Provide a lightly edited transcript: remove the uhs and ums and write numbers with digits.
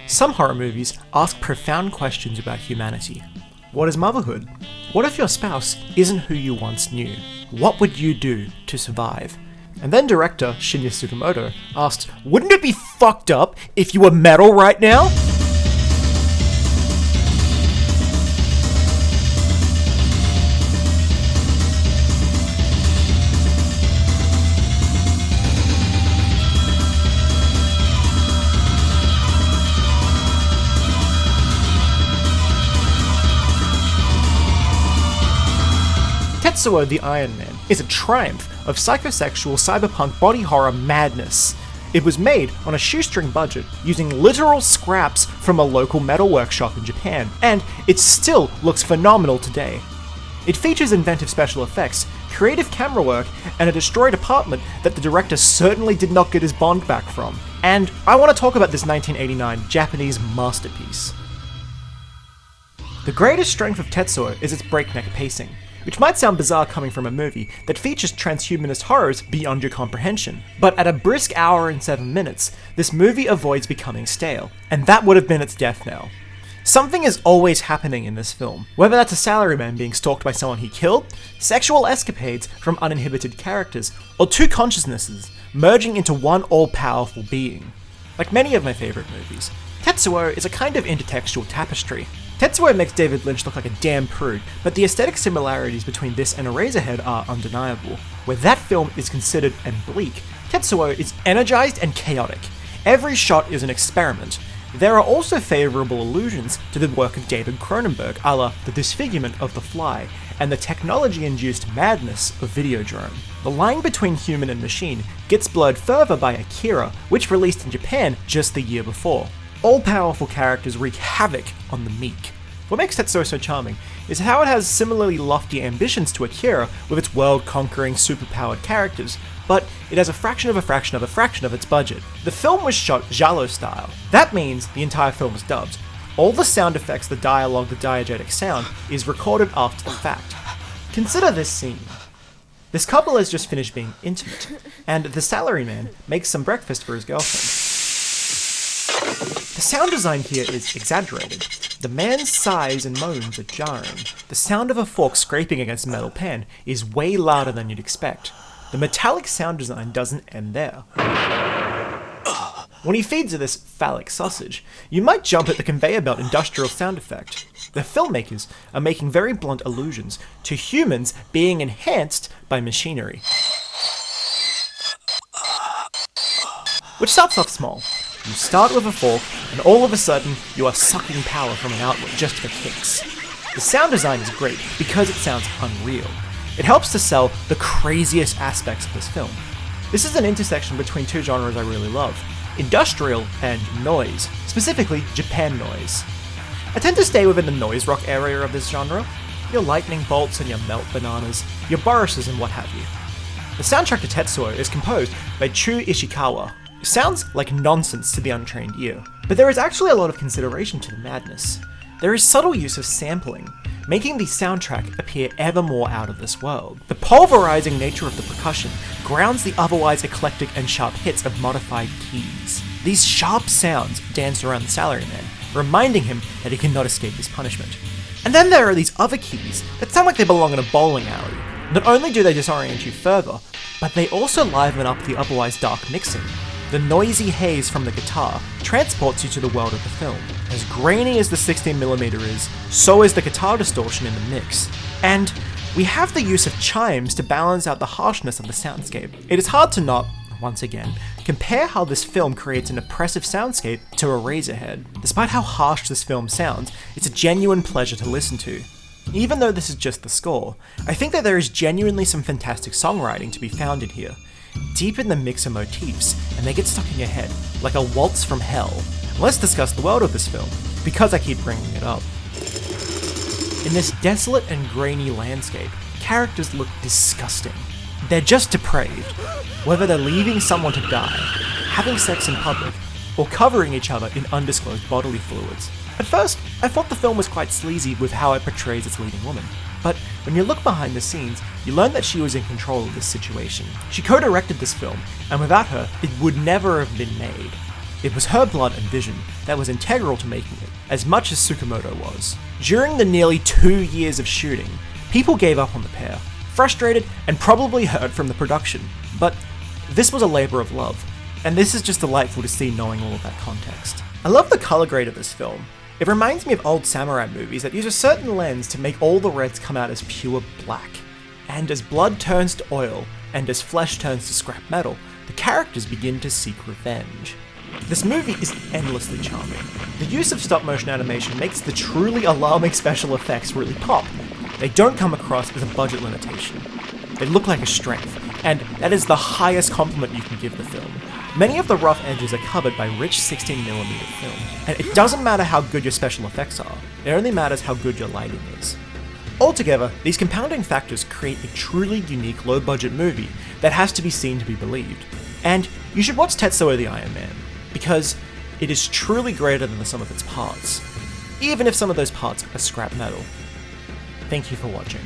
Some horror movies ask profound questions about humanity. What is motherhood? What if your spouse isn't who you once knew? What would you do to survive? And then director Shin'ya Tsukamoto asked, wouldn't it be fucked up if you were metal right now? Tetsuo the Iron Man is a triumph of psychosexual cyberpunk body horror madness. It was made on a shoestring budget using literal scraps from a local metal workshop in Japan, and it still looks phenomenal today. It features inventive special effects, creative camera work, and a destroyed apartment that the director certainly did not get his bond back from. And I want to talk about this 1989 Japanese masterpiece. The greatest strength of Tetsuo is its breakneck pacing, which might sound bizarre coming from a movie that features transhumanist horrors beyond your comprehension. But at a brisk hour and 7 minutes, this movie avoids becoming stale, and that would have been its death knell. Something is always happening in this film, whether that's a salaryman being stalked by someone he killed, sexual escapades from uninhibited characters, or two consciousnesses merging into one all-powerful being. Like many of my favourite movies, Tetsuo is a kind of intertextual tapestry. Tetsuo makes David Lynch look like a damn prude, but the aesthetic similarities between this and Eraserhead are undeniable. Where that film is considered and bleak, Tetsuo is energized and chaotic. Every shot is an experiment. There are also favourable allusions to the work of David Cronenberg, a la The Disfigurement of the Fly, and the technology-induced madness of Videodrome. The line between human and machine gets blurred further by Akira, which released in Japan just the year before. All-powerful characters wreak havoc on the meek. What makes Tetsuo so charming is how it has similarly lofty ambitions to Akira with its world-conquering, superpowered characters, but it has a fraction of a fraction of a fraction of its budget. The film was shot giallo style. That means the entire film is dubbed. All the sound effects, the dialogue, the diegetic sound is recorded after the fact. Consider this scene. This couple has just finished being intimate, and the salaryman makes some breakfast for his girlfriend. The sound design here is exaggerated. The man's sighs and moans are jarring. The sound of a fork scraping against a metal pan is way louder than you'd expect. The metallic sound design doesn't end there. When he feeds her this phallic sausage, you might jump at the conveyor belt industrial sound effect. The filmmakers are making very blunt allusions to humans being enhanced by machinery. Which starts off small. You start with a fork, and all of a sudden, you are sucking power from an outlet just for kicks. The sound design is great because it sounds unreal. It helps to sell the craziest aspects of this film. This is an intersection between two genres I really love, industrial and noise, specifically Japan noise. I tend to stay within the noise rock area of this genre, your lightning bolts and your melt bananas, your Borises and what have you. The soundtrack to Tetsuo is composed by Chu Ishikawa. It sounds like nonsense to the untrained ear, but there is actually a lot of consideration to the madness. There is subtle use of sampling, making the soundtrack appear ever more out of this world. The pulverizing nature of the percussion grounds the otherwise eclectic and sharp hits of modified keys. These sharp sounds dance around the salaryman, reminding him that he cannot escape his punishment. And then there are these other keys that sound like they belong in a bowling alley. Not only do they disorient you further, but they also liven up the otherwise dark mixing. The noisy haze from the guitar transports you to the world of the film. As grainy as the 16mm is, so is the guitar distortion in the mix. And we have the use of chimes to balance out the harshness of the soundscape. It is hard to not, once again, compare how this film creates an oppressive soundscape to Eraserhead. Despite how harsh this film sounds, it's a genuine pleasure to listen to. Even though this is just the score, I think that there is genuinely some fantastic songwriting to be found in here. Deepen the mix of motifs, and they get stuck in your head, like a waltz from hell. Let's discuss the world of this film, because I keep bringing it up. In this desolate and grainy landscape, characters look disgusting. They're just depraved. Whether they're leaving someone to die, having sex in public, or covering each other in undisclosed bodily fluids. At first, I thought the film was quite sleazy with how it portrays its leading woman. But when you look behind the scenes, you learn that she was in control of this situation. She co-directed this film, and without her, it would never have been made. It was her blood and vision that was integral to making it, as much as Tsukamoto was. During the nearly 2 years of shooting, people gave up on the pair, frustrated and probably hurt from the production, but this was a labour of love, and this is just delightful to see knowing all of that context. I love the colour grade of this film. It reminds me of old samurai movies that use a certain lens to make all the reds come out as pure black. And as blood turns to oil, and as flesh turns to scrap metal, the characters begin to seek revenge. This movie is endlessly charming. The use of stop-motion animation makes the truly alarming special effects really pop. They don't come across as a budget limitation. They look like a strength, and that is the highest compliment you can give the film. Many of the rough edges are covered by rich 16mm film, and it doesn't matter how good your special effects are, it only matters how good your lighting is. Altogether, these compounding factors create a truly unique low-budget movie that has to be seen to be believed. And you should watch Tetsuo the Iron Man, because it is truly greater than the sum of its parts, even if some of those parts are scrap metal. Thank you for watching.